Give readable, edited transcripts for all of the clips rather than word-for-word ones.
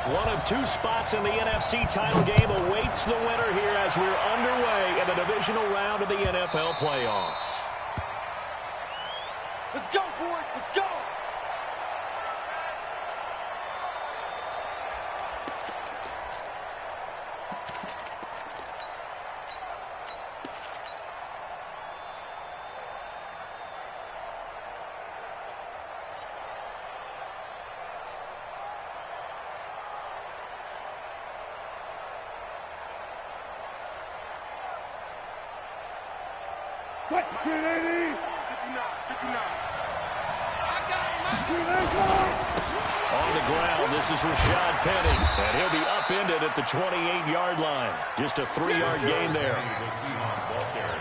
One of two spots in the NFC title game awaits the winner here as we're underway in the divisional round of the NFL playoffs. Let's go, boys. Let's go. On the ground, this is Rashad Penny, and he'll be upended at the 28-yard line. Just a 3-yard gain there.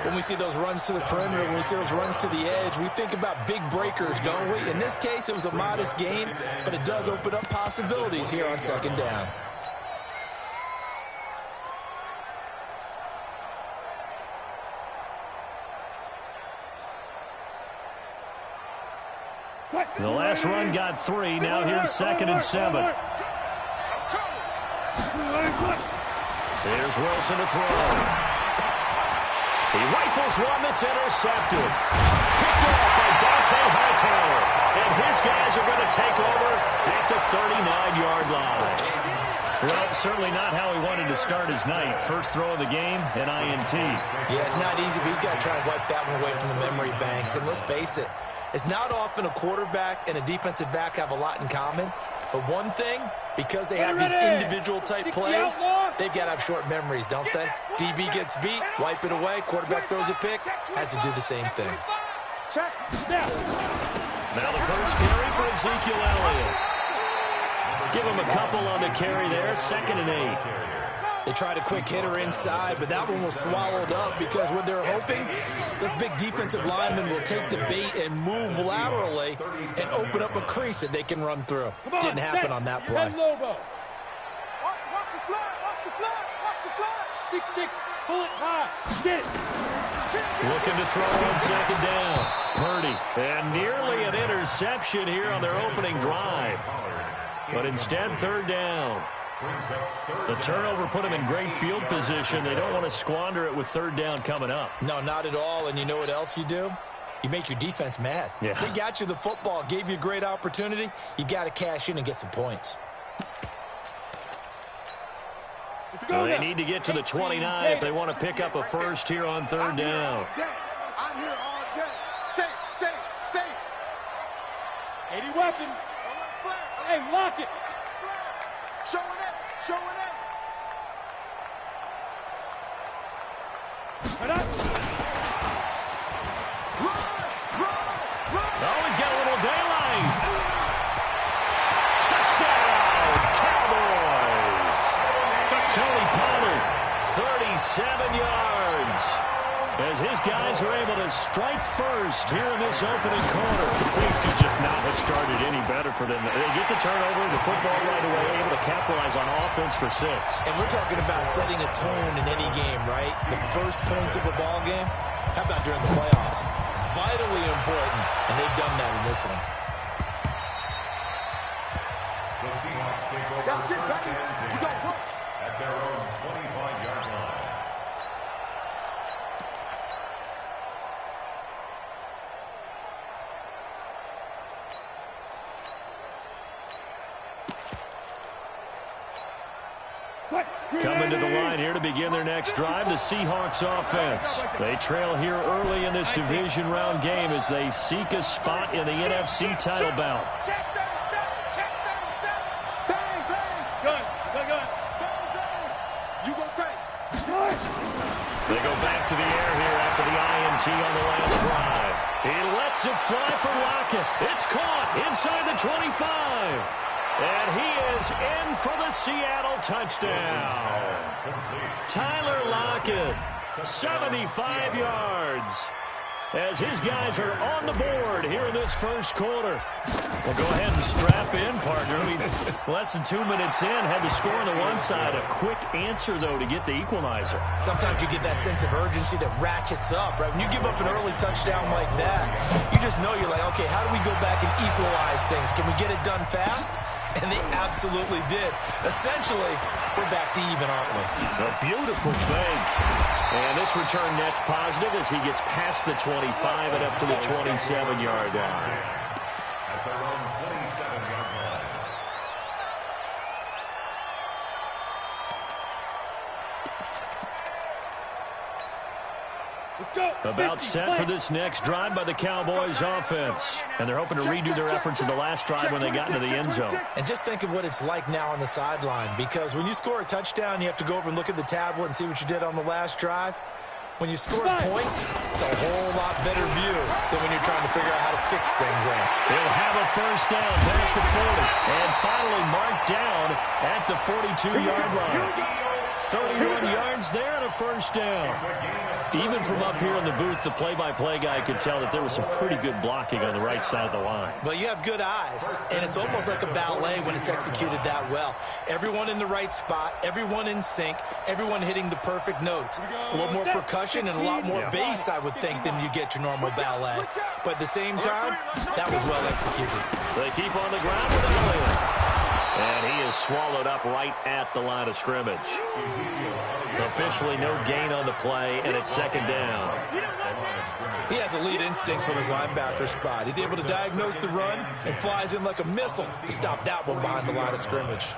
When we see those runs to the perimeter, when we see those runs to the edge, we think about big breakers, don't we? In this case, it was a modest gain, but it does open up possibilities here on second down. The last run got 3. Now here's 2nd and 7. Here's Wilson to throw. He rifles one that's intercepted. Picked up by Dante Hightower. And his guys are going to take over at the 39-yard line. Well, certainly not how he wanted to start his night. First throw of the game, an INT. Yeah, it's not easy, but he's got to try and wipe that one away from the memory banks. And let's face it, it's not often a quarterback and a defensive back have a lot in common. But one thing, because they have these individual type plays, they've got to have short memories, don't they? DB gets beat, wipe it away, quarterback throws a pick, has to do the same thing. Now the first carry for Ezekiel Elliott. Give him a couple on the carry there, 2nd and 8. They tried a quick hitter inside, but that one was swallowed up because what they're hoping, those big defensive linemen will take the bait and move laterally and open up a crease that they can run through. Didn't happen on that play. Watch the flag, watch the flag, watch the flag. 6-6, pull it high. Get it. Looking to throw on 2nd down. Purdy. And nearly an interception here on their opening drive. But instead, 3rd down. The turnover put them in great field position. They don't want to squander it with 3rd down coming up. No, not at all. And you know what else you do? You make your defense mad. Yeah. They got you the football, gave you a great opportunity. You've got to cash in and get some points. Well, they need to get to the 29 if they want to pick up a first here on 3rd down. I'm here all day. Say. 80 weapon. Hey, lock it. Showing it. Right up. Oh, he's got a little daylight. Touchdown, Cowboys. Tony Pollard, 37 yards. As his guys are able to strike first here in this opening quarter. Things could just not have started any better for them. They get the turnover, the football right away, able to capitalize on offense for 6. And we're talking about setting a tone in any game, right? The first points of a ball game, how about during the playoffs? Vitally important, and they've done that in this one. The Seahawks take over at their own 25-yard line. Coming to the line here to begin their next drive, the Seahawks offense. They trail here early in this division round game as they seek a spot in the NFC title bout. They go back to the air here after the INT on the last drive. He lets it fly for Lockett. It's caught inside the 25. And he is in for the Seattle touchdown. Tyler Lockett, 75 yards. as his guys are on the board here in this first quarter. Well, go ahead and strap in, partner. I mean, less than 2 minutes in, had the score on the one side. A quick answer, though, to get the equalizer. Sometimes you get that sense of urgency that ratchets up, right? When you give up an early touchdown like that, you just know you're like, okay, how do we go back and equalize things? Can we get it done fast? And they absolutely did. Essentially, we're back to even, aren't we? It's a beautiful fake. And this return net's positive as he gets past the 25 and up to the 27-yard line. At their own 27-yard line. Let's go. About 50, set play. for this next drive by the Cowboys offense. And they're hoping to redo their efforts in the last drive when they got into the end zone. And just think of what it's like now on the sideline, because when you score a touchdown, you have to go over and look at the tablet and see what you did on the last drive. When you score points, it's a whole lot better view than when you're trying to figure out how to fix things out. They'll have a first down past the 40. And finally marked down at the 42-yard line. 31 yards there and a first down. Even from up here in the booth, the play-by-play guy could tell that there was some pretty good blocking on the right side of the line. Well, you have good eyes, and it's almost like a ballet when it's executed that well. Everyone in the right spot, everyone in sync, everyone hitting the perfect notes. A little more percussion and a lot more bass, I would think, than you get your normal ballet. But at the same time, that was well executed. They keep on the ground with Ballin. And he is swallowed up right at the line of scrimmage. Officially no gain on the play, and it's second down. He has elite instincts from his linebacker spot. He's able to diagnose the run and flies in like a missile to stop that one behind the line of scrimmage.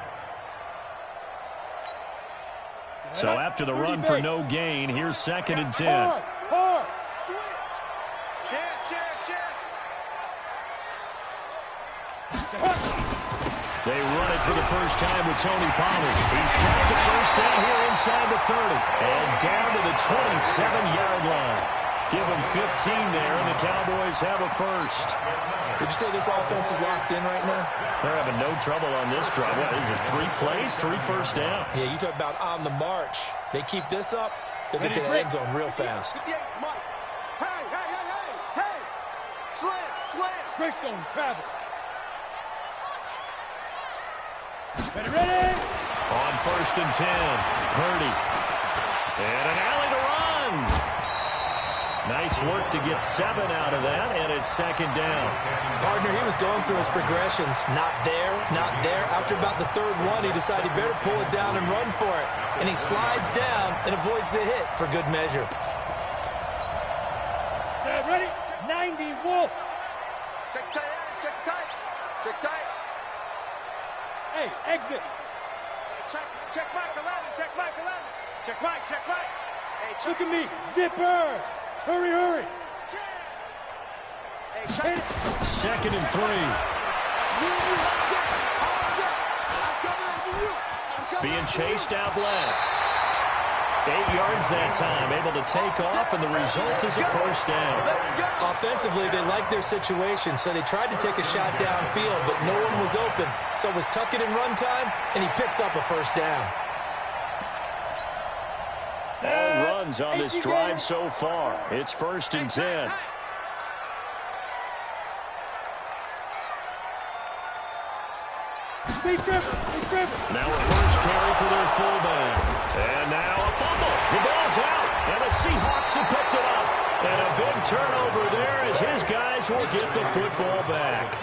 So after the run for no gain, here's second and 10. They run it for the first time with Tony Pollard. He's got the first down here inside the 30. And down to the 27-yard line. Give him 15 there, and the Cowboys have a first. Would you say this offense is locked in right now? They're having no trouble on this drive. What is it, 3 plays, 3 first downs? Yeah, you talk about on the march. They keep this up, they'll get to the end zone real fast. Hey! Slam! Chris don't travel. Ready? On first and 10, Purdy. And an alley to run. Nice work to get 7 out of that, and it's second down. Partner, he was going through his progressions. Not there, not there. After about the third one, he decided he better pull it down and run for it. And he slides down and avoids the hit for good measure. Set, ready? 90, Wolf. Check tight, check tight, check tight. Hey, exit. Check Mike 11, check Mike 11. Check Mike. Hey, check. Look at me. Zipper. Hurry. Hey, check. Second and 3. Being chased out left. 8 yards that time, able to take off, and the result is a first down. Offensively, they liked their situation, so they tried to take a shot downfield, but no one was open. So it was tuck it in run time, and he picks up a first down. All runs on this drive so far. It's first and 10. Big dribble. Now a first carry for their fullback. And now a fumble. The ball's out, and the Seahawks have picked it up. And a big turnover there as his guys will get the football back.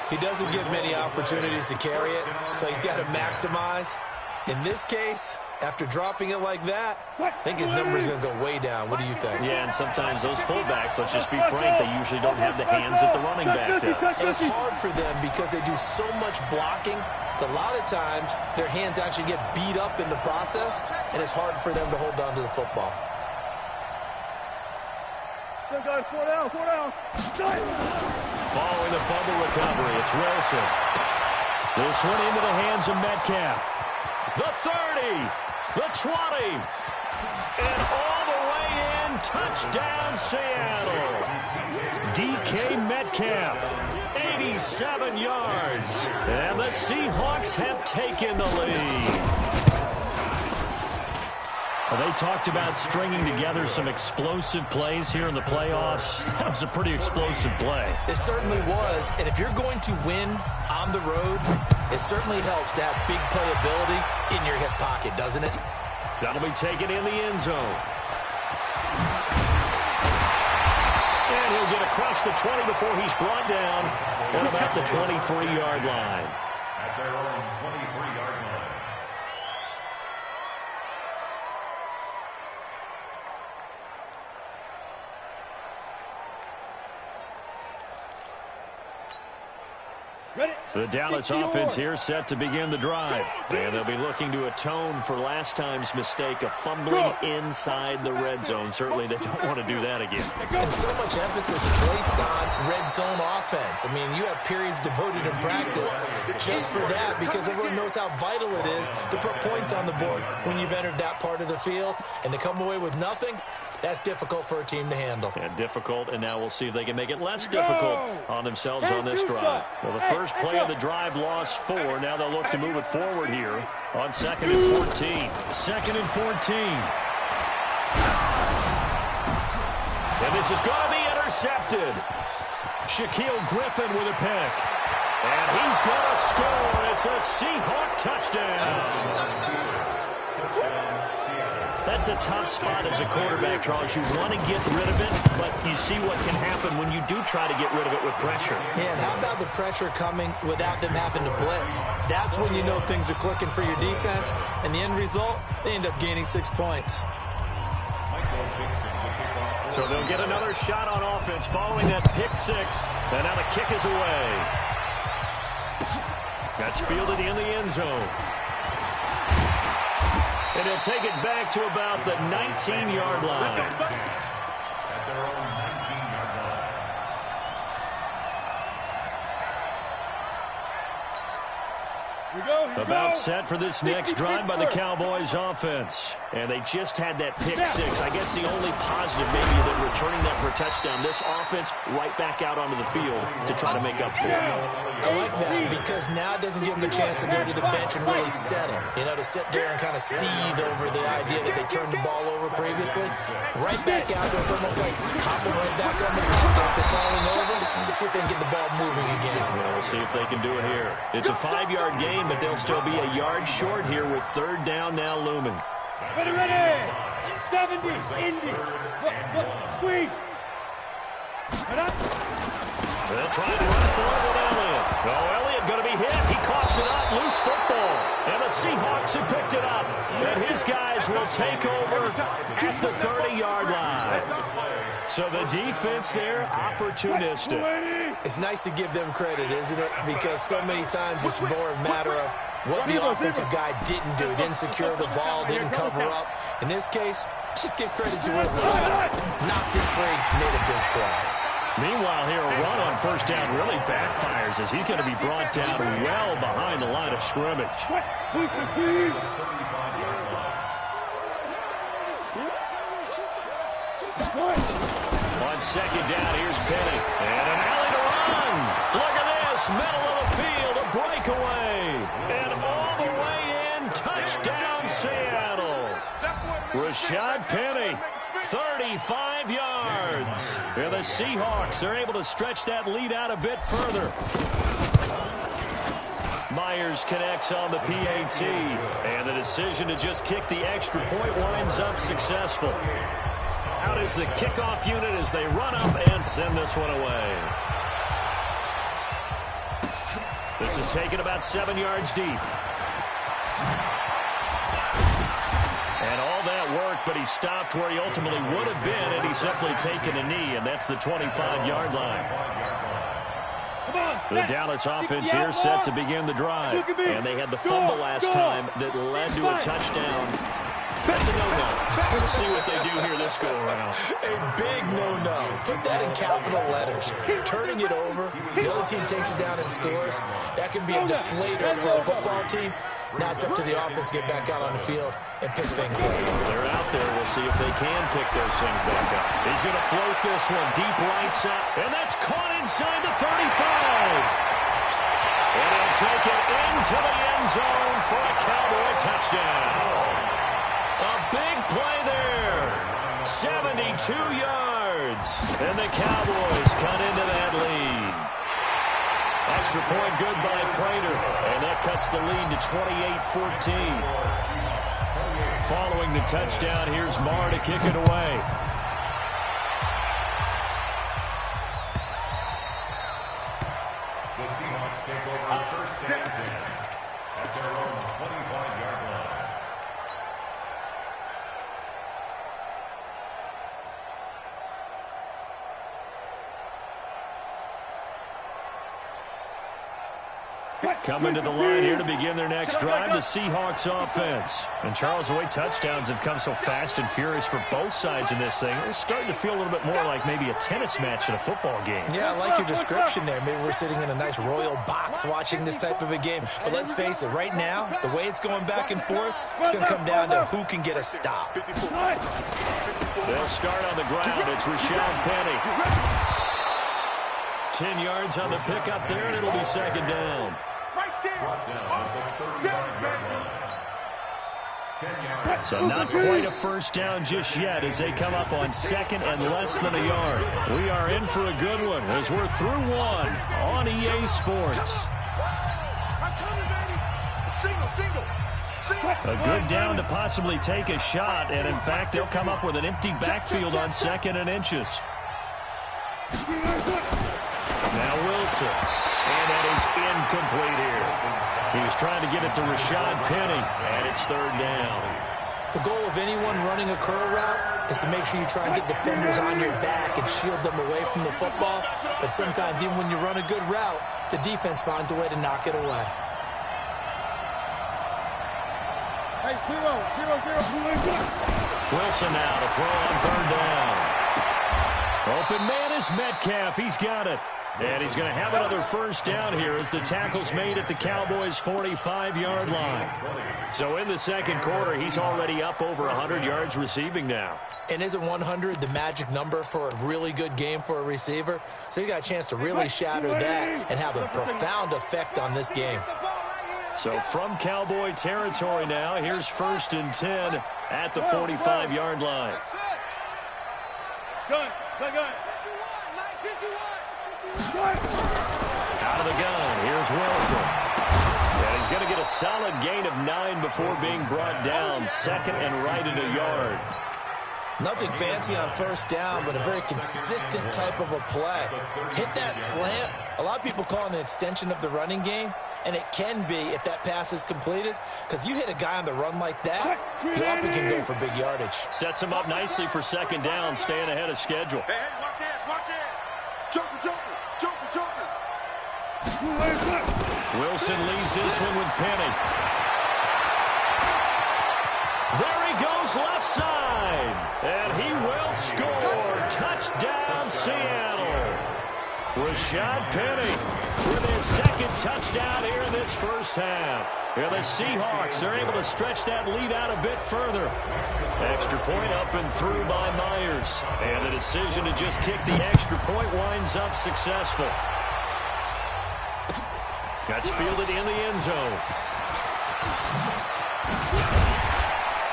He doesn't get many opportunities to carry it, so he's got to maximize. In this case, after dropping it like that, I think his number's going to go way down. What do you think? Yeah, and sometimes those fullbacks, let's just be frank, they usually don't have the hands that the running back does. And it's hard for them because they do so much blocking that a lot of times their hands actually get beat up in the process, and it's hard for them to hold on to the football. Four down. Following the fumble recovery, it's Wilson. This one into the hands of Metcalf. The 30, the 20, and all the way in, touchdown Seattle. DK Metcalf, 87 yards, and the Seahawks have taken the lead. Well, they talked about stringing together some explosive plays here in the playoffs. That was a pretty explosive play. It certainly was. And if you're going to win on the road, it certainly helps to have big playability in your hip pocket, doesn't it? That'll be taken in the end zone. And he'll get across the 20 before he's brought down at about the 23-yard line. At their own 23-yard line. The Dallas offense here set to begin the drive. And they'll be looking to atone for last time's mistake of fumbling inside the red zone. Certainly they don't want to do that again. And so much emphasis placed on red zone offense. I mean, you have periods devoted in practice just for that because everyone knows how vital it is to put points on the board when you've entered that part of the field. And to come away with nothing, that's difficult for a team to handle. And difficult, and now we'll see if they can make it less difficult on themselves on this drive. Well, the first play of the drive lost 4. Now they'll look to move it forward here on 2nd and 14. 2nd and 14. And this is going to be intercepted. Shaquille Griffin with a pick. And he's going to score. It's a Seahawk touchdown. That's a tough spot as a quarterback, Charles. You want to get rid of it, but you see what can happen when you do try to get rid of it with pressure. Yeah, and how about the pressure coming without them having to blitz? That's when you know things are clicking for your defense, and the end result, they end up gaining 6 points. So they'll get another shot on offense following that pick 6, and now the kick is away. That's fielded in the end zone. And he'll take it back to about the 19-yard line. At their own 19-yard line. About set for this next drive by the Cowboys offense. And they just had that pick 6. I guess the only positive maybe that returning that for a touchdown, this offense right back out onto the field to try to make up for it. I like that because now it doesn't give them a chance to go to the bench and really settle. You know, to sit there and kind of seethe over the idea that they turned the ball over previously. Right back out there, it's almost like hopping right back on the back after falling over. See if they can get the ball moving again. Well, we'll see if they can do it here. It's a 5-yard gain, but they'll still be a yard short here with 3rd down now looming. Ready, ready. 70, Indy. Squeeze. They'll try to run for it with Elliott. Oh, Elliott going to be hit. He coughs it up. Loose football. And the Seahawks have picked it up. And his guys will take over at the 30-yard line. So the defense there, opportunistic. It's nice to give them credit, isn't it? Because so many times it's more a matter of what the offensive guy didn't do. Didn't secure the ball, didn't cover up. In this case, let's just give credit to whoever it was. Knocked it free, made a big play. Meanwhile, here, a run on 1st down really backfires as he's going to be brought down well behind the line of scrimmage. On 2nd down, here's Penny. And an alley to run. Look at this, middle of the field, a breakaway. And all the way in, touchdown Seattle. Rashad Penny. 35 yards. And the Seahawks are able to stretch that lead out a bit further. Myers connects on the PAT. And the decision to just kick the extra point winds up successful. Out is the kickoff unit as they run up and send this one away. This is taken about 7 yards deep. And all that work, but he stopped where he ultimately would have been, and he's simply taken a knee, and that's the 25-yard line. The Dallas offense here set to begin the drive, and they had the fumble last time that led to a touchdown. That's a no-no. We'll see what they do here this go-around. A big no-no. Put that in capital letters. Turning it over, the other team takes it down and scores. That can be a deflator for a football team. Now it's up to the offense to get back out on the field and pick things up. They're out there. We'll see if they can pick those things back up. He's going to float this one deep right side, and that's caught inside the 35. And he'll take it into the end zone for a Cowboy touchdown. A big play there. 72 yards. And the Cowboys cut into that lead. Extra point good by Prater. And that cuts the lead to 28-14. Following the touchdown, here's Marr to kick it away. The Seahawks take over first and 10 at their own 25-yard line. Coming to the line here to begin their next drive, the Seahawks offense. And Charles, the way touchdowns have come so fast and furious for both sides in this thing, it's starting to feel a little bit more like maybe a tennis match in a football game. Yeah, I like your description there. Maybe we're sitting in a nice royal box watching this type of a game. But let's face it, right now, the way it's going back and forth, it's going to come down to who can get a stop. They'll start on the ground. It's Rashad Penny. 10 yards on the pickup there, and it'll be second down. So not quite a first down just yet as they come up on second and less than a yard. We are in for a good one as we're through one on EA Sports. A good down to possibly take a shot, and in fact, they'll come up with an empty backfield on second and inches. Now Wilson, and that is incomplete here. He was trying to get it to Rashad Penny, and it's third down. The goal of anyone running a curl route is to make sure you try and get defenders on your back and shield them away from the football. But sometimes even when you run a good route, the defense finds a way to knock it away. Hey, 0-0. Wilson now to throw on third down. Open man is Metcalf. He's got it. And he's going to have another first down here as the tackle's made at the Cowboys' 45-yard line. So in the second quarter, he's already up over 100 yards receiving now. And isn't 100 the magic number for a really good game for a receiver? So he got a chance to really shatter that and have a profound effect on this game. So from Cowboy territory now, here's first and 10 at the 45-yard line. Gun. Out of the gun, here's Wilson. And he's going to get a solid gain of 9 before being brought down. Second and right at a yard. Nothing fancy on first down, but a very consistent type of a play. Hit that slant. A lot of people call it an extension of the running game, and it can be if that pass is completed, because you hit a guy on the run like that, you often can go for big yardage. Sets him up nicely for second down, staying ahead of schedule. Hey, watch it. Joker. Wilson leaves this one with Penny. There he goes left side. And he will score. Touchdown, Seattle. Rashad Penny with his second touchdown here in this first half. Yeah, the Seahawks are able to stretch that lead out a bit further. Extra point up and through by Myers. And the decision to just kick the extra point winds up successful. That's fielded in the end zone.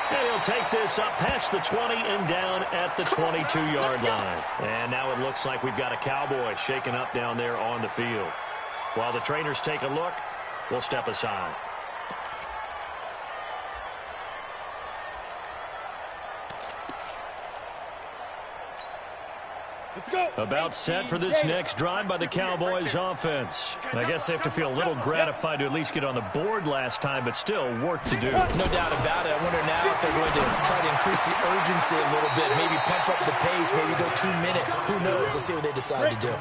And he'll take this up past the 20 and down at the 22-yard line. And now it looks like we've got a Cowboy shaking up down there on the field. While the trainers take a look, we'll step aside. About set for this next drive by the Cowboys offense. I guess they have to feel a little gratified to at least get on the board last time, but still work to do. No doubt about it. I wonder now if they're going to try to increase the urgency a little bit, maybe pump up the pace, maybe go 2 minutes. Who knows? Let's see what they decide to do.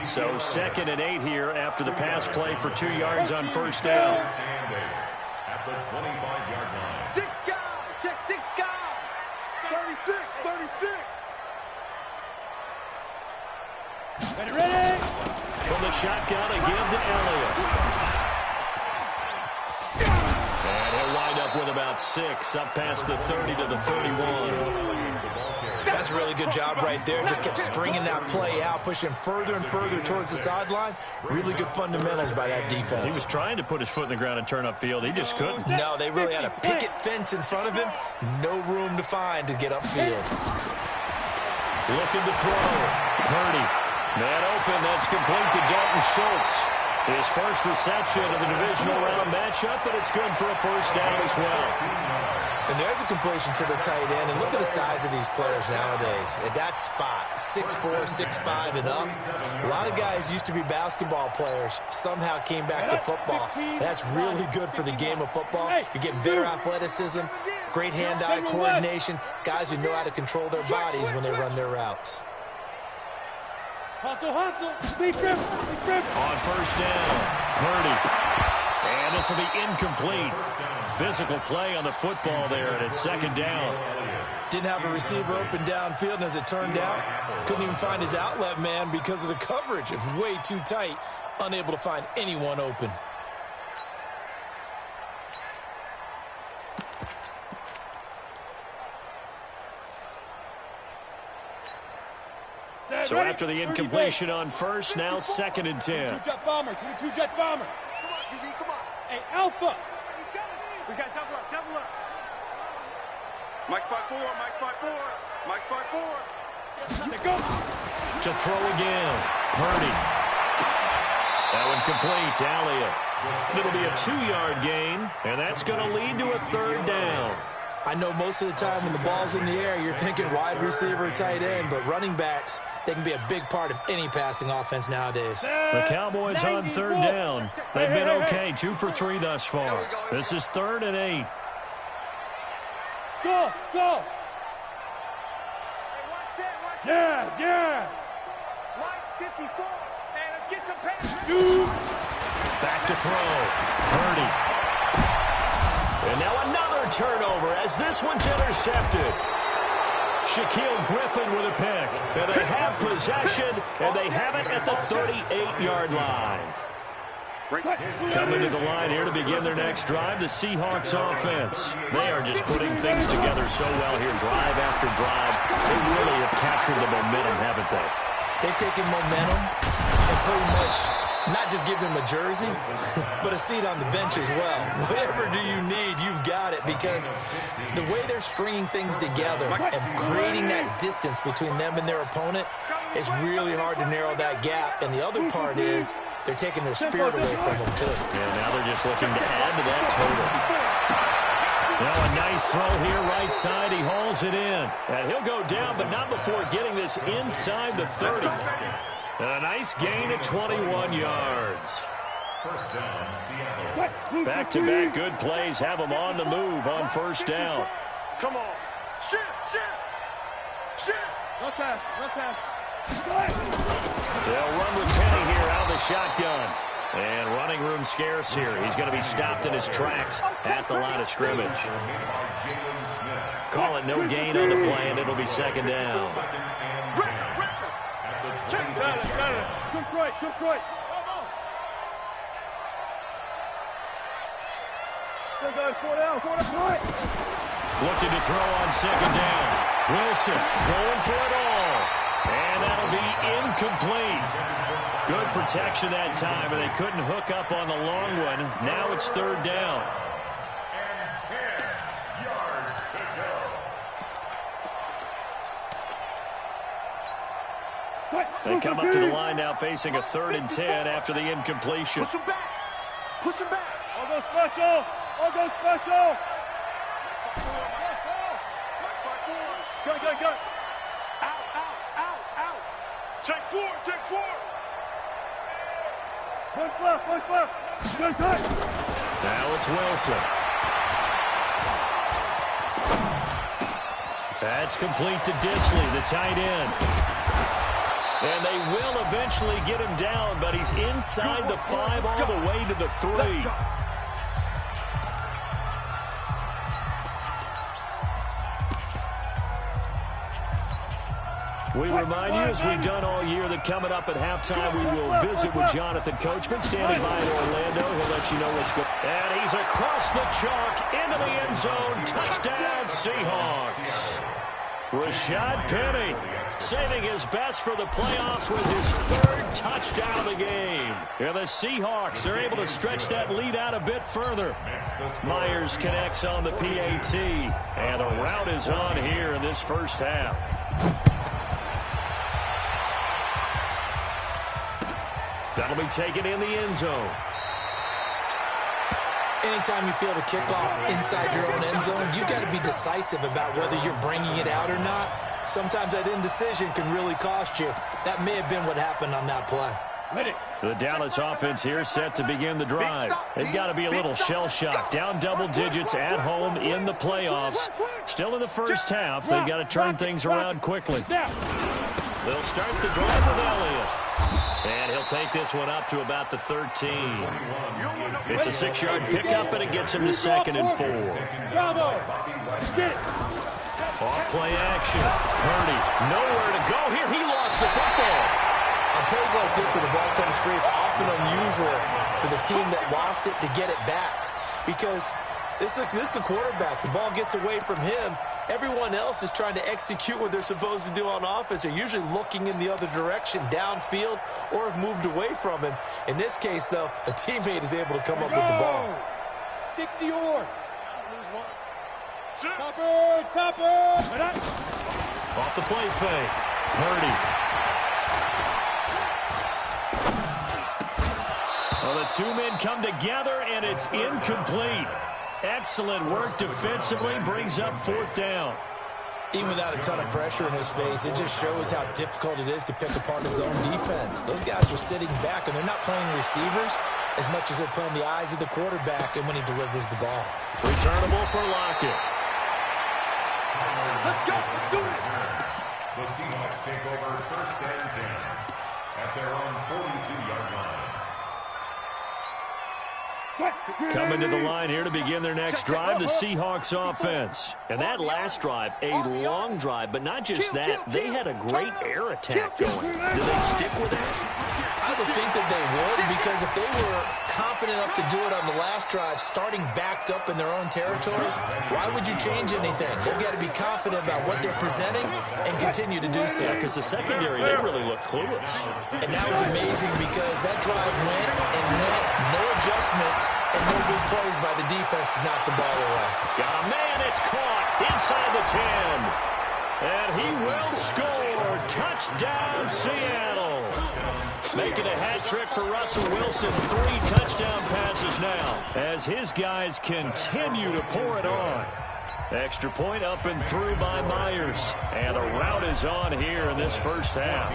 So second and 8 here after the pass play for 2 yards on first down. At the 25-yard line. 6 guys. Check 6 guys. 36. Ready? From the shotgun, a give to Elliott. And he'll wind up with about 6, up past the 30 to the 31. That's That's a really good job right there. Just kept stringing that play out, pushing further and further towards the sideline. Really good fundamentals by that defense. He was trying to put his foot in the ground and turn upfield. He just couldn't. No, they really had a picket fence in front of him. No room to find to get upfield. Looking to throw. Purdy. Man open. That's complete to Dalton Schultz. His first reception of the divisional round matchup, but it's good for a first down as well. And there's a completion to the tight end. And look at the size of these players nowadays. At that spot, 6'4", 6'5", and up. A lot of guys used to be basketball players. Somehow came back to football. That's really good for the game of football. You get better athleticism, great hand-eye coordination, guys who know how to control their bodies when they run their routes. Hustle, hustle. Big grip. Big grip. On first down, Purdy. And this will be incomplete. Physical play on the football there, and it's second down. Didn't have a receiver open downfield, and as it turned out, couldn't even find his outlet man because of the coverage. It's way too tight, unable to find anyone open. So after the incompletion on first, now second and 10. 22 jet bomber. 22 jet bomber. Come on, QB, come on. Hey, Alpha. We got double up, double up. Mike's 5'4", Mike's 5'4", Mike's 5'4". Let's go. To throw again, Purdy. That one complete to Elliott. It'll be a 2-yard gain, and that's going to lead to a third down. I know most of the time when the ball's in the air, you're thinking wide receiver, tight end, but running backs, they can be a big part of any passing offense nowadays. The Cowboys on third down. They've been okay, 2 for 3 thus far. This is 3rd and 8. Go, go. Yes, yes. Line 54. Hey, let's get some pass. Shoot. Back to throw. Purdy. And now another turnover as this one's intercepted. Shaquille Griffin with a pick. And they have possession, and they have it at the 38-yard line. Coming to the line here to begin their next drive, the Seahawks offense. They are just putting things together so well here, drive after drive. They really have captured the momentum, haven't they? They've taken momentum and pretty much not just give him a jersey, but a seat on the bench as well. Whatever do you need, you've got it, because the way they're stringing things together and creating that distance between them and their opponent, it's really hard to narrow that gap. And the other part is they're taking their spirit away from them, too. Yeah, now they're just looking to add to that total. Now a nice throw here, right side. He hauls it in. And he'll go down, but not before getting this inside the 30. And a nice gain at 21 yards. First down, Seattle. Back-to-back good plays have them on the move on first down. Come on. Shift, shift. Shift. Run pass, run pass. They'll run with Penny here out of the shotgun. And running room scarce here. He's going to be stopped in his tracks at the line of scrimmage. Call it no gain on the play, and it'll be second down. Got it. Took right, took right. Go, guys, 4 down, right. Looking to throw on second down. Wilson going for it all. And that'll be incomplete. Good protection that time, and they couldn't hook up on the long one. Now it's third down. And 10 yards to go. They come up to the line now facing a 3rd and 10 after the incompletion. Push him back. Push him back. I'll go special. I'll go special. Go. Out. Take 4. Push left. Good cut. Now it's Wilson. That's complete to Disley, the tight end. And they will eventually get him down, but he's inside the 5 all the way to the 3. We remind you, as we've done all year, that coming up at halftime, we will visit with Jonathan Coachman, standing by in Orlando. He'll let you know what's going on. And he's across the chalk, into the end zone. Touchdown, Seahawks. Rashad Penny saving his best for the playoffs with his 3rd touchdown of the game. And the Seahawks are able to stretch that lead out a bit further. Myers connects on the PAT, and a rout is on here in this first half. That'll be taken in the end zone. Anytime you feel the kickoff inside your own end zone, you've got to be decisive about whether you're bringing it out or not. Sometimes that indecision can really cost you. That may have been what happened on that play. The Dallas offense here set to begin the drive. They've got to be a little shell-shocked. Down double digits at home in the playoffs. Still in the first half. They've got to turn things around quickly. They'll start the drive with Elliott. And he'll take this one up to about the 13. It's a 6-yard pickup, and it gets him to 2nd and 4. Off play action. Purdy, nowhere to go here. He lost the football. On plays like this where the ball comes free, it's often unusual for the team that lost it to get it back. Because this is the quarterback. The ball gets away from him. Everyone else is trying to execute what they're supposed to do on offense. They're usually looking in the other direction, downfield, or have moved away from him. In this case, though, a teammate is able to come up with the ball. 60 yards. Topper. Off the play fake. Purdy. Well, the 2 men come together, and it's incomplete. Excellent work defensively, brings up 4th down. Even without a ton of pressure in his face, it just shows how difficult it is to pick apart his own defense. Those guys are sitting back, and they're not playing receivers as much as they're playing the eyes of the quarterback and when he delivers the ball. Returnable for Lockett. Let's go. Let's do it. The Seahawks take over 1st and 10 at their own 42-yard line. Coming to the line here to begin their next drive, the Seahawks offense. And that last drive, a long drive, but not just that. They had a great air attack going. Do they stick with that? I would think that they would, because if they were confident enough to do it on the last drive, starting backed up in their own territory, why would you change anything? They've got to be confident about what they're presenting and continue to do so. Because the secondary, they really look clueless. And that was amazing because that drive went and went, no adjustments, and no good plays by the defense to knock the ball away. Got a man, it's caught inside the 10. And he will score. Touchdown, Seattle. Making a hat trick for Russell Wilson. 3 touchdown passes now as his guys continue to pour it on. Extra point up and through by Myers. And a rout is on here in this first half.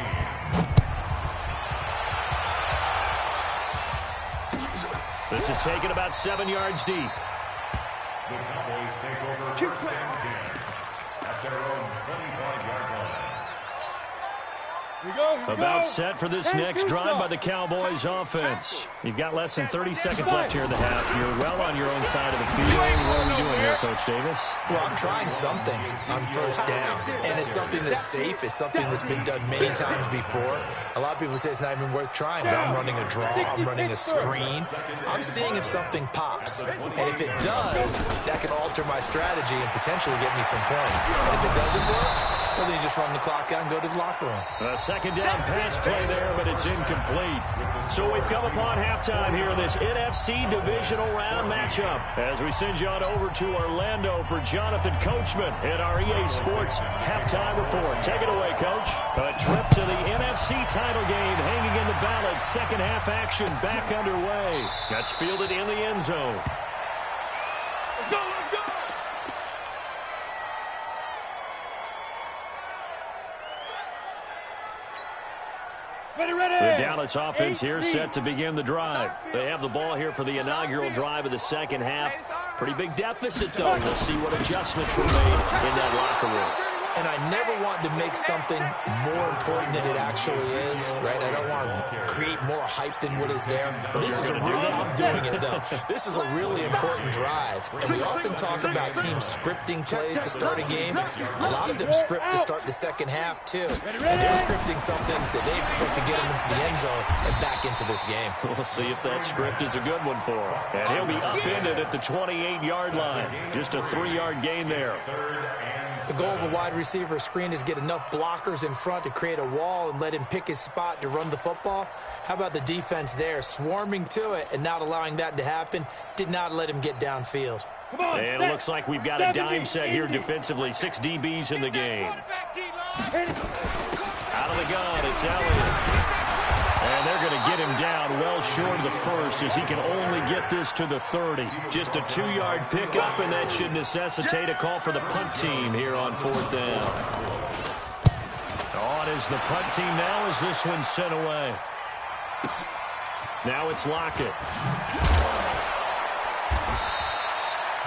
This is taken about 7 yards deep. The Cowboys take over 1st and 10 at their own 25-yard line. About set for this next drive by the Cowboys offense. You've got less than 30 seconds left here in the half. You're well on your own side of the field. What are we doing here, Coach Davis? Well, I'm trying something on 1st down, and it's something that's safe. It's something that's been done many times before. A lot of people say it's not even worth trying, but I'm running a draw. I'm running a screen. I'm seeing if something pops, and if it does, that can alter my strategy and potentially get me some points. And if it doesn't work, well, then you just run the clock out and go to the locker room. A 2nd down pass play there, but it's incomplete. So we've come upon halftime here in this NFC divisional round matchup. As we send you on over to Orlando for Jonathan Coachman in our EA Sports halftime report. Take it away, Coach. A trip to the NFC title game hanging in the balance. 2nd half action back underway. That's fielded in the end zone. Let's go. Let's go. The Dallas offense here set to begin the drive. They have the ball here for the inaugural drive of the 2nd half. Pretty big deficit, though. We'll see what adjustments were made in that locker room. And I never want to make something more important than it actually is, right? I don't want to create more hype than what is there. But this is a really, I'm doing it, though. This is a really important drive. And we often talk about teams scripting plays to start a game. A lot of them script to start the 2nd half, too. And they're scripting something that they expect to get them into the end zone and back into this game. We'll see if that script is a good one for him. And he'll be upended at the 28-yard line. Just a 3-yard gain there. 3rd and The goal of a wide receiver screen is get enough blockers in front to create a wall and let him pick his spot to run the football. How about the defense there, swarming to it and not allowing that to happen? Did not let him get downfield. Come on, and it looks like we've got a dime set here defensively. 6 DBs in the game. Out of the gun, it's Elliott. And they're going to get him down well short of the first as he can only get this to the 30. Just a 2-yard pickup, and that should necessitate a call for the punt team here on 4th down. On is the punt team now as this one's sent away. Now it's Lockett.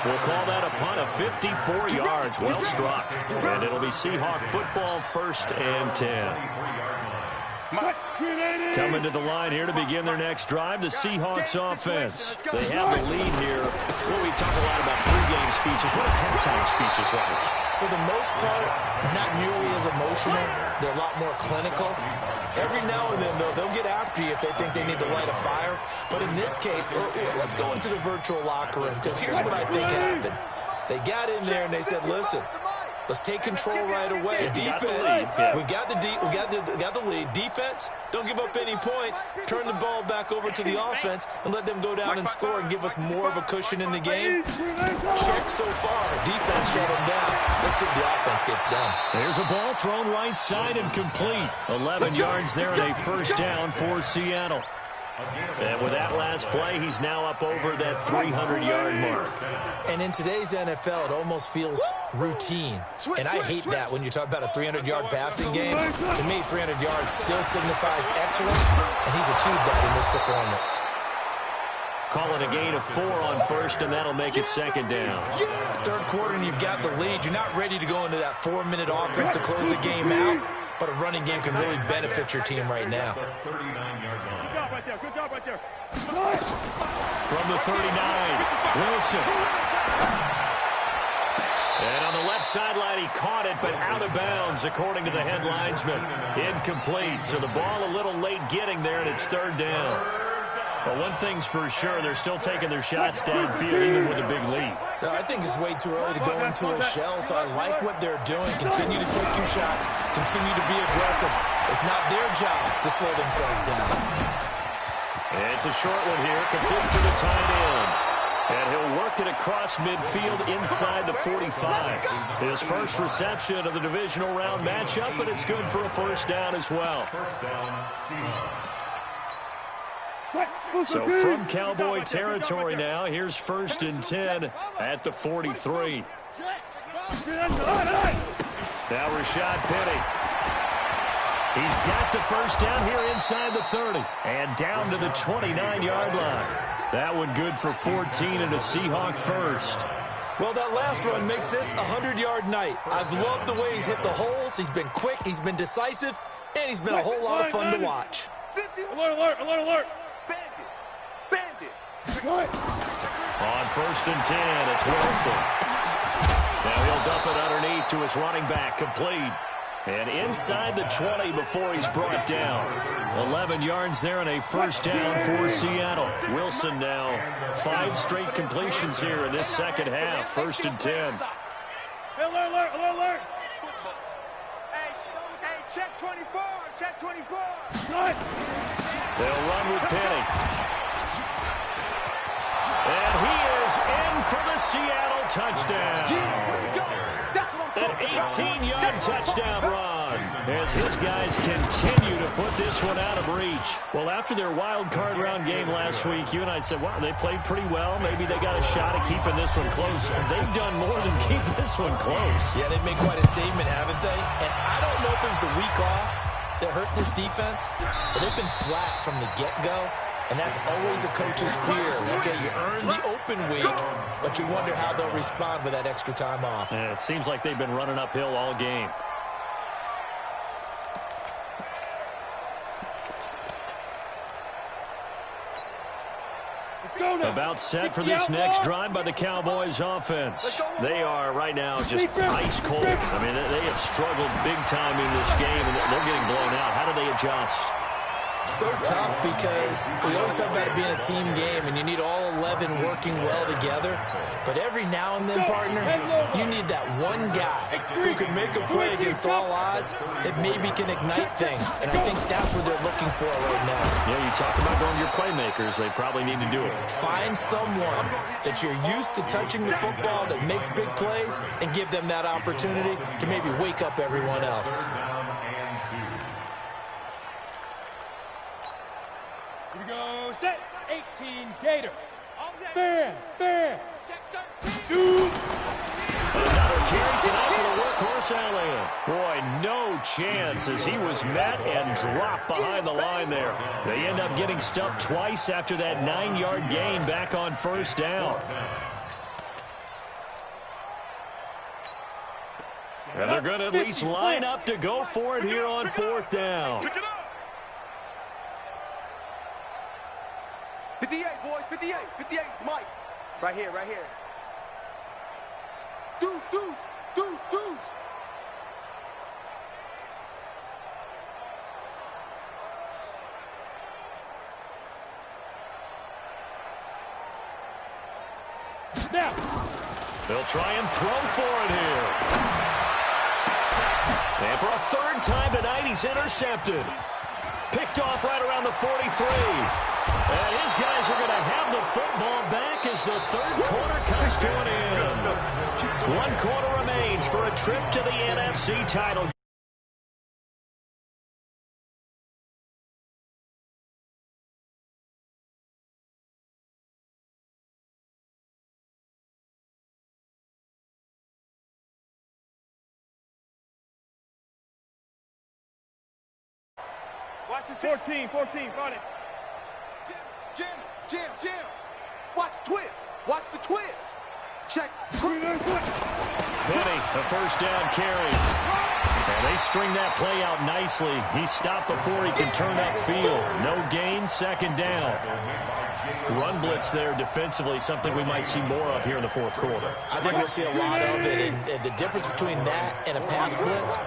We'll call that a punt of 54 yards. Well struck. And it'll be Seahawk football, 1st and 10. Coming to the line here to begin their next drive, the Seahawks offense. They have the lead here. Well, we talk a lot about pregame speeches. What are halftime speeches like? For the most part, not nearly as emotional. They're a lot more clinical. Every now and then, though, they'll get after you if they think they need to light a fire. But in this case, let's go into the virtual locker room, because here's what I think happened. They got in there and they said, listen, let's take control right away. Defense, we got the lead. Defense, don't give up any points. Turn the ball back over to the offense and let them go down and score and give us more of a cushion in the game. Check so far. Defense shut them down. Let's see if the offense gets done. There's a ball thrown right side and complete. 11 yards there and a 1st down for Seattle. And with that last play, he's now up over that 300-yard mark. And in today's NFL, it almost feels routine. And I hate that when you talk about a 300-yard passing game. To me, 300 yards still signifies excellence, and he's achieved that in this performance. Call it a gain of 4 on 1st, and that'll make it 2nd down. 3rd quarter, and you've got the lead. You're not ready to go into that 4-minute offense to close the game out, but a running game can really benefit your team right now. Good job right there. From the 39, Wilson. And on the left sideline, he caught it, but out of bounds, according to the head linesman. Incomplete, so the ball a little late getting there, and it's 3rd down. But one thing's for sure, they're still taking their shots downfield, even with a big lead. I think it's way too early to go into a shell, so I like what they're doing. Continue to take your shots. Continue to be aggressive. It's not their job to slow themselves down. It's a short one here, complete to the tight end. And he'll work it across midfield inside the 45. His first reception of the divisional round matchup, but it's good for a 1st down as well. So from Cowboy territory now, here's 1st and 10 at the 43. Now Rashad Penny. He's got the 1st down here inside the 30 and down to the 29-yard line. That one good for 14 and a Seahawk 1st. Well, that last run makes this a 100-yard night. I've loved the way he's hit the holes. He's been quick, he's been decisive, and he's been a whole lot of fun to watch. Alert. On 1st and 10, it's Wilson. Now he'll dump it underneath to his running back, complete. And inside the 20 before he's brought down. 11 yards there and a 1st down for Seattle. Wilson now 5 straight completions here in this 2nd half. 1st and 10. Alert. Hey, check 24. They'll run with Penny. And he is in for the Seattle touchdown. An 18-yard touchdown run as his guys continue to put this one out of reach. Well, after their wild card round game last week, you and I said, wow, they played pretty well. Maybe they got a shot at keeping this one close. And they've done more than keep this one close. Yeah, they've made quite a statement, haven't they? And I don't know if it was the week off that hurt this defense, but they've been flat from the get-go. And that's always a coach's fear. Okay, you earn the open week, but you wonder how they'll respond with that extra time off. And it seems like they've been running uphill all game. About set for this next drive by the Cowboys offense. They are right now just ice cold. I mean, they have struggled big time in this game, and they're getting blown out. How do they adjust? So tough because we always talk about it being a team game and you need all 11 working well together. But every now and then, partner, you need that one guy who can make a play against all odds that maybe can ignite things. And I think that's what they're looking for right now. Yeah, you talk about going to your playmakers. They probably need to do it. Find someone that you're used to touching the football that makes big plays and give them that opportunity to maybe wake up everyone else. Here we go, set, 18, Gator. Fair. Shoot. Another carry tonight for the workhorse Elliott. Boy, no chance as he was met and dropped behind the line there. They end up getting stuffed twice after that 9-yard gain back on first down. And they're going to at least line up to go for it here on fourth down. 58, boys, 58. 58 is Mike. Right here. Deuce. Now. They'll try and throw for it here. And for a third time tonight, he's intercepted. Picked off right around the 43. And his guys are going to have the football back as the third quarter comes to an end. 1 quarter remains for a trip to the NFC title. Watch the 14, run it. Jam. Watch the twist. Check. Penny, a first down carry. And they string that play out nicely. He's stopped before he can turn upfield. No gain, second down. Run blitz there defensively, something we might see more of here in the fourth quarter. I think we'll see a lot of it, and the difference between that and a pass blitz,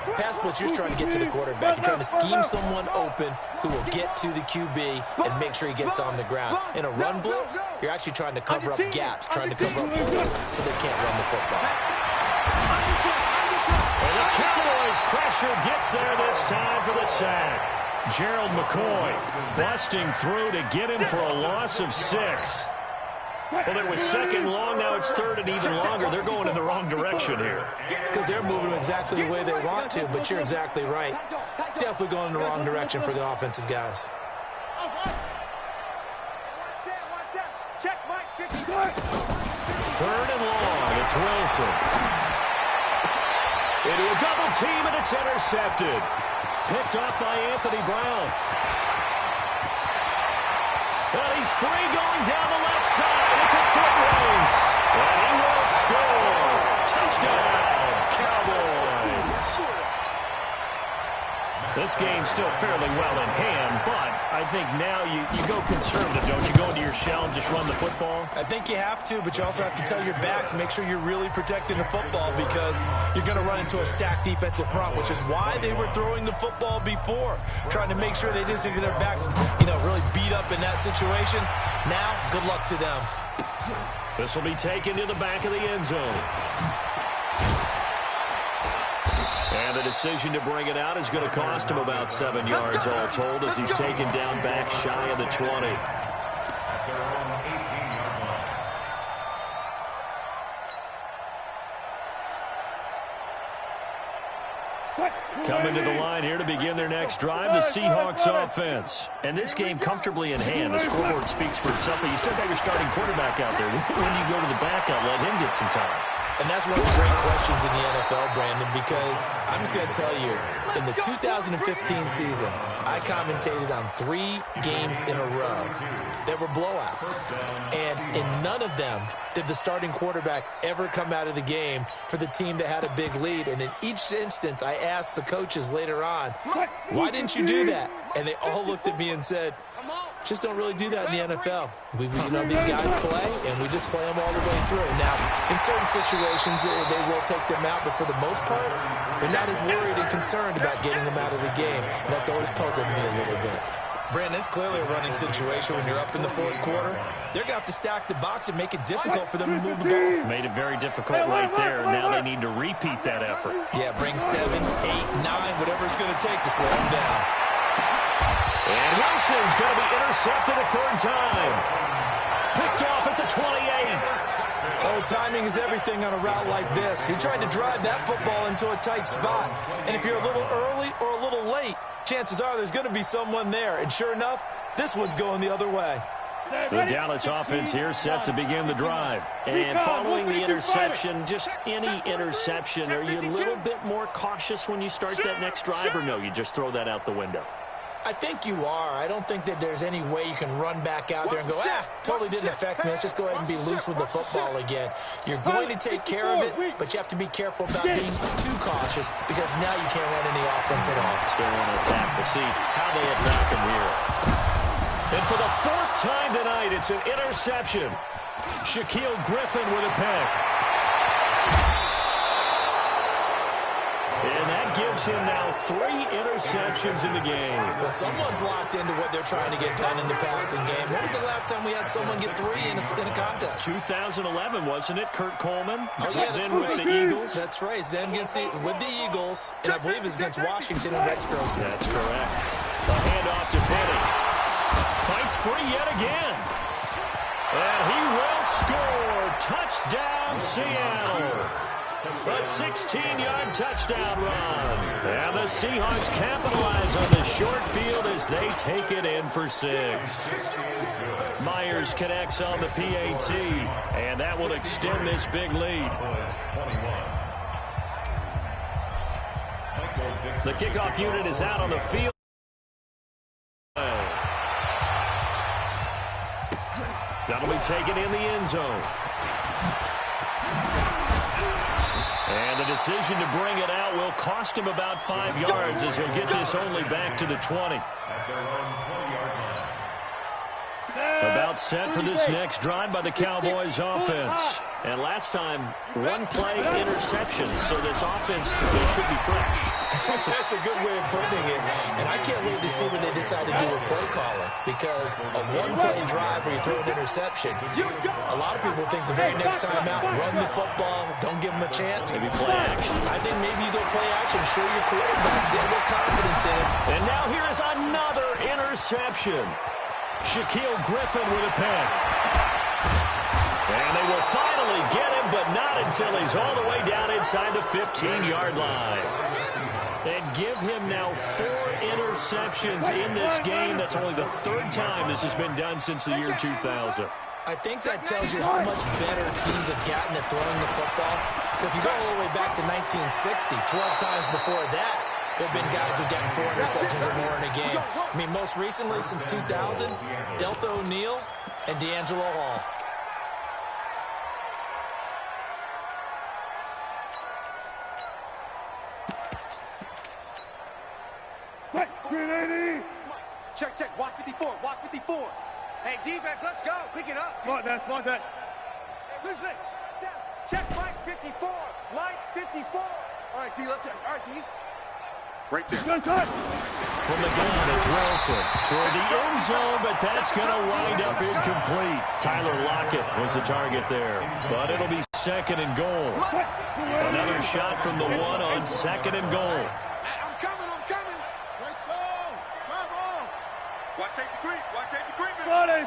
you're just trying to get to the quarterback. You're trying to scheme someone open who will get to the QB and make sure he gets on the ground. In a run blitz, you're actually trying to cover up gaps, trying to cover up holes so they can't run the football. And the Cowboys pressure gets there this time for the sack. Gerald McCoy busting through to get him for a loss of 6. Well, it was second long. Now it's third and even longer. They're going in the wrong direction here. Because they're moving exactly the way they want to, but you're exactly right. Definitely going in the wrong direction for the offensive guys. Check, Mike, 50. Third and long. It's Wilson. Into a double team, and it's intercepted. Picked off by Anthony Brown. Well, he's free going down the left side. It's a foot race. And he will score. Touchdown, Cowboys. This game's still fairly well in hand, but I think now you go conservative, don't you? Go into your shell and just run the football? I think you have to, but you also have to tell your backs, make sure you're really protecting the football because you're going to run into a stacked defensive front, which is why they were throwing the football before, trying to make sure they didn't get their backs, really beat up in that situation. Now, good luck to them. This will be taken to the back of the end zone. And the decision to bring it out is going to cost him about 7 yards all told as he's taken down back shy of the 20. Coming to the line here to begin their next drive, the Seahawks offense. And this game comfortably in hand. The scoreboard speaks for itself, but you still got your starting quarterback out there. When you go to the backup, let him get some time. And that's one of the great questions in the NFL, Brandon, because I'm just going to tell you, in the 2015 season, I commentated on 3 games in a row that were blowouts. And in none of them did the starting quarterback ever come out of the game for the team that had a big lead. And in each instance, I asked the coaches later on, why didn't you do that? And they all looked at me and said, just don't really do that in the NFL. These guys play, and we just play them all the way through. Now, in certain situations, they will take them out, but for the most part, they're not as worried and concerned about getting them out of the game. And that's always puzzled me a little bit. Brandon, it's clearly a running situation when you're up in the fourth quarter. They're going to have to stack the box and make it difficult for them to move the ball. Made it very difficult right there. Now they need to repeat that effort. Yeah, bring 7, 8, 9, whatever it's going to take to slow them down. And Wilson's going to be intercepted a third time. Picked off at the 28. Oh, timing is everything on a route like this. He tried to drive that football into a tight spot. And if you're a little early or a little late, chances are there's going to be someone there. And sure enough, this one's going the other way. The Dallas offense here set to begin the drive. And following the interception, just any interception, are you a little bit more cautious when you start that next drive, or no, you just throw that out the window? I think you are. I don't think that there's any way you can run back out there and go, totally didn't affect me. Let's just go ahead and be loose with the football again. You're going to take care of it, but you have to be careful about being too cautious because now you can't run any offense at all. Still want to attack. We'll see how they attack him here. And for the fourth time tonight, it's an interception. Shaquille Griffin with a pick. And that gives him now 3 interceptions in the game. Well, someone's locked into what they're trying to get done in the passing game. When was the last time we had someone get 3 in a contest? 2011, wasn't it? Kurt Coleman. Oh, yeah, that's then right. with the Eagles. That's right. It's then with the Eagles, and I believe it's against Washington and Rex Grossman. That's correct. The handoff to Penny. Fights free yet again. And he will score. Touchdown, Seattle. A 16-yard touchdown run. And the Seahawks capitalize on the short field as they take it in for 6. Myers connects on the PAT, and that will extend this big lead. The kickoff unit is out on the field. That'll be taken in the end zone. And the decision to bring it out will cost him about 5 yards as he'll get this only back to the 20. About set for this next drive by the Cowboys offense. And last time, 1 play interception, so this offense should be fresh. That's a good way of putting it. And I can't wait to see what they decide to do with play calling, because a 1-play drive where you throw an interception, a lot of people think the very next time out, run the football, don't give them a chance. Maybe play action. I think maybe you go play action, show your quarterback, get a little confidence in it. And now here is another interception. Shaquille Griffin with a pick. And they will finally get him, but not until he's all the way down inside the 15-yard line. And give him now 4 interceptions in this game. That's only the 3rd time this has been done since the year 2000. I think that tells you how much better teams have gotten at throwing the football. If you go all the way back to 1960, 12 times before that, there have been guys who've gotten 4 interceptions or more in a game. I mean, most recently, since 2000, Delta O'Neal and D'Angelo Hall. Check. Watch 54. Watch 54. Hey, defense, let's go. Pick it up. Smart that. 2-6. Check Mike 54. Mike 54. All right, T, let's check. All right, T. Right there. Good touch. From the gun, it's Wilson toward the end zone, but that's going to wind up incomplete. Tyler Lockett was the target there, but it'll be 2nd and goal. Another shot from the 1 on 2nd and goal. I'm coming. Right slow. Come on. Watch safety creep. Friday.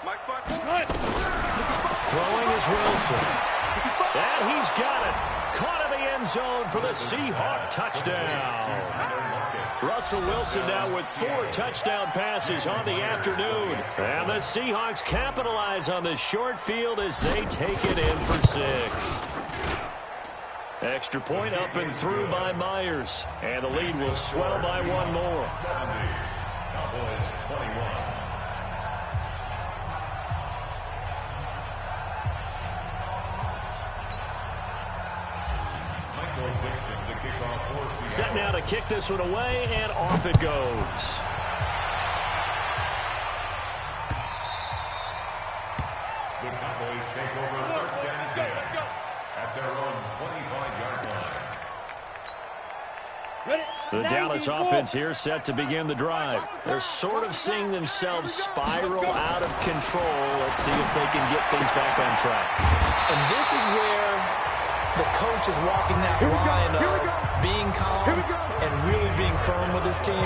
Mike 5-4. Right. Throwing is Wilson. And he's got it. Caught in the end zone for the Seahawk touchdown. Russell Wilson now with 4 touchdown passes on the afternoon. And the Seahawks capitalize on the short field as they take it in for 6. Extra point up and through by Myers. And the lead will swell by 1 more. Cowboys 21. Set now to kick this one away, and off it goes. The Cowboys take over first down and 10 at their own 25-yard The Dallas offense here set to begin the drive. They're sort of seeing themselves spiral out of control. Let's see if they can get things back on track. And this is where the coach is walking that line of being calm and really being firm with his team.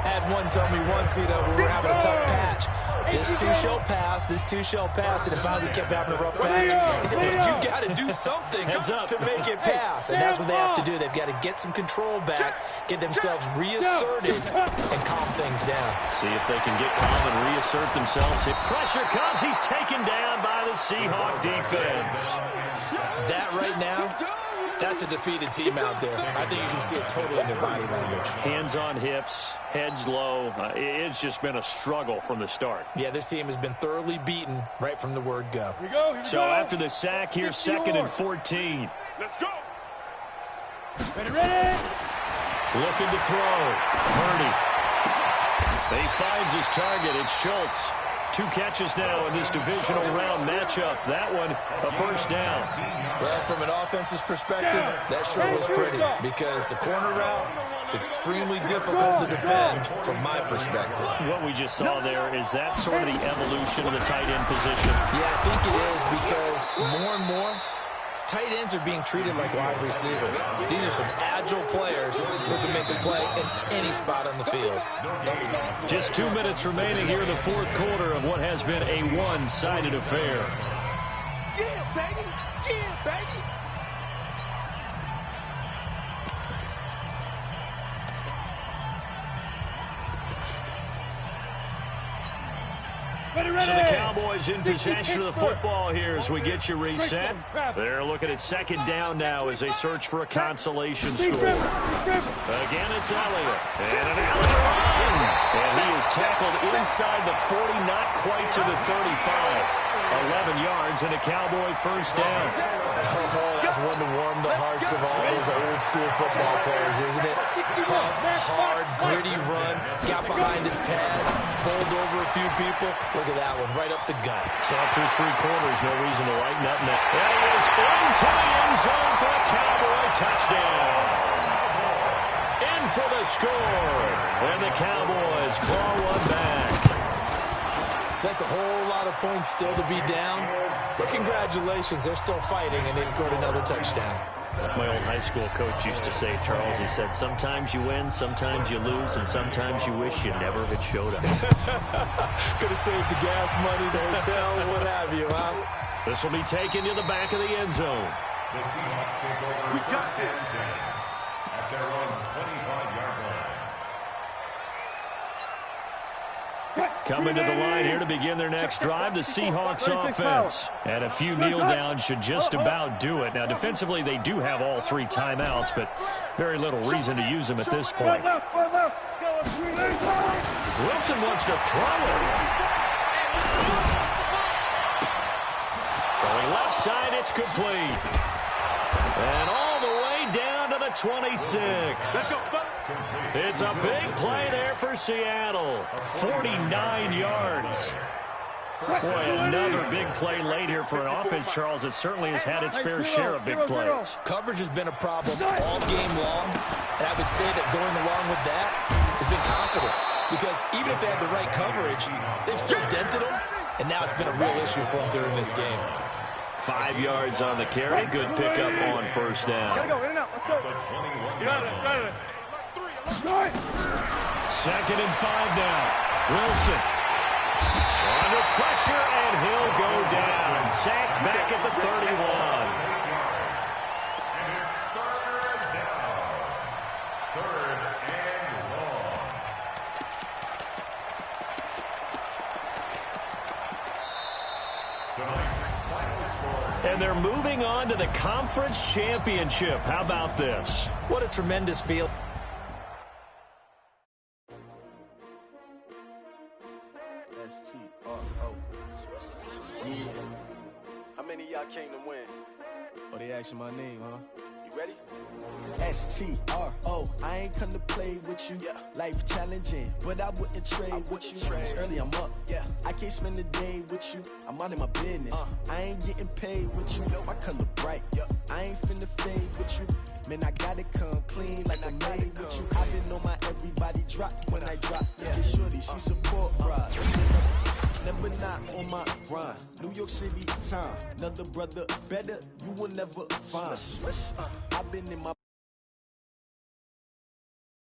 I had one tell me once, we were having a tough patch. This too shall pass, this too shall pass, and it finally kept having a rough patch. He said, but you got to do something to make it pass, and that's what they have to do. They've got to get some control back, get themselves reasserted, and calm things down. See if they can get calm and reassert themselves. If pressure comes, he's taken down by the Seahawk defense. That right now, that's a defeated team out there. I think you can see it totally in their body language. Hands on hips, heads low. It's just been a struggle from the start. Yeah, this team has been thoroughly beaten right from the word go. So after the sack, here's 2nd and 14. Let's go. Ready. Looking to throw. Purdy. He finds his target. It's Schultz. 2 catches now in this divisional round matchup. That one, a first down. Well, from an offensive perspective, that sure was pretty because the corner route is extremely difficult to defend from my perspective. What we just saw there, is that sort of the evolution of the tight end position? Yeah, I think it is because more and more, tight ends are being treated like wide receivers. These are some agile players who can make a play in any spot on the field. Just 2 minutes remaining here in the fourth quarter of what has been a one-sided affair. Yeah, baby. Yeah, baby. So the Cowboys in possession of the football here as we get you reset. They're looking at 2nd down now as they search for a consolation score. Again, it's Elliott. And an Elliott run. And he is tackled inside the 40, not quite to the 35. 11 yards and a Cowboy first down. Oh, that's one to warm the hearts of all those old school football players, isn't it? Tough, hard, gritty run. Got behind his pads, bowled over a few people. Look at that one, right up the gut. Saw through 3 quarters, no reason to lighten up now. And he is into the end zone for a Cowboy touchdown. In for the score. And the Cowboys claw one back. That's a whole lot of points still to be down. But congratulations, they're still fighting, and they scored another touchdown. My old high school coach used to say, Charles, he said, sometimes you win, sometimes you lose, and sometimes you wish you never had showed up. Could have saved the gas money, the hotel, what have you, huh? This will be taken to the back of the end zone. The Seahawks take over. We got this at their own 25-yard line. Coming to the line here to begin their next drive, the Seahawks offense. And a few kneel downs should just about do it. Now, defensively, they do have all 3 timeouts, but very little reason to use them at this point. Wilson wants to throw it. Throwing left side, it's complete. And all the way down to the 26. It's a big play there for Seattle. 49 yards. Boy, another big play late here for an offense, Charles, that certainly has had its fair share of big plays. Coverage has been a problem all game long, and I would say that going along with that has been confidence. Because even if they had the right coverage, they've still dented them, and now it's been a real issue for them during this game. 5 yards on the carry. Good pickup on first down. Gotta go, in and out. Let's go. Got it. 2nd and 5 now. Wilson under pressure, and he'll go down. Sacked back at the 31. And it's 3rd down. 3rd and long. Tonight's final score. And they're moving on to the conference championship. How about this? What a tremendous field. How many of y'all came to win? Oh, they asking my name, huh? You ready? S-T-R-O, I ain't come to play with you. Yeah. Life challenging, but I wouldn't trade with you. trade. It's early, I'm up. Yeah. I can't spend the day with you. I'm minding my business. I ain't getting paid with you. My color bright. Yeah. I ain't finna fade with you. Man, I gotta come clean like I made with you. I've been drop, when I drop. Get shorty, she support ride. Never not on my grind. New York City time. Another brother better, you will never find. I've been in my